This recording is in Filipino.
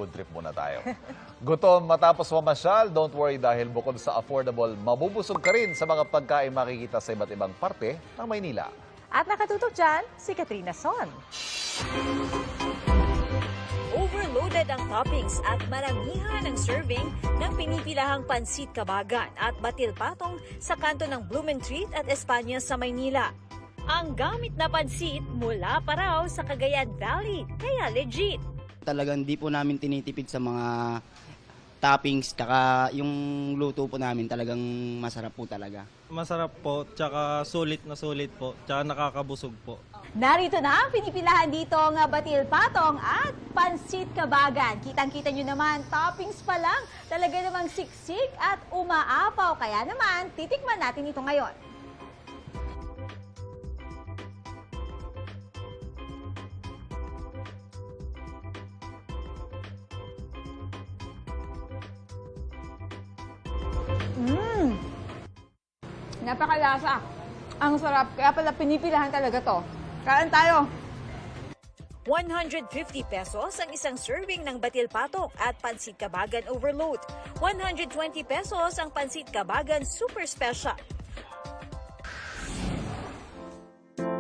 food trip muna tayo. Gutom matapos mamasyal, don't worry dahil bukod sa affordable, mabubusog ka rin sa mga pagkain makikita sa iba't ibang parte ng Maynila. At nakatutok dyan, si Katrina Son. Overloaded ang toppings at maramihan ang serving ng pinipilahang pansit kabagan at batil patong sa kanto ng Blumentritt at Espanya sa Maynila. Ang gamit na pansit mula pa raw sa Cagayan Valley, kaya legit. Talagang di po namin tinitipid sa mga toppings, tsaka yung luto po namin talagang masarap po talaga. Masarap po, tsaka sulit po, tsaka nakakabusog po. Narito na ang pinipilahan dito ng batil patong at pansit kabagan. Kitang-kita nyo naman, toppings pa lang. Talaga namang siksik at umaapaw. Kaya naman, titikman natin ito ngayon. Napakalasa. Ang sarap. Kaya pala pinipilahan talaga to. Kain tayo. 150 pesos ang isang serving ng batil patok at pansit kabagan overload. 120 pesos ang pansit kabagan super special.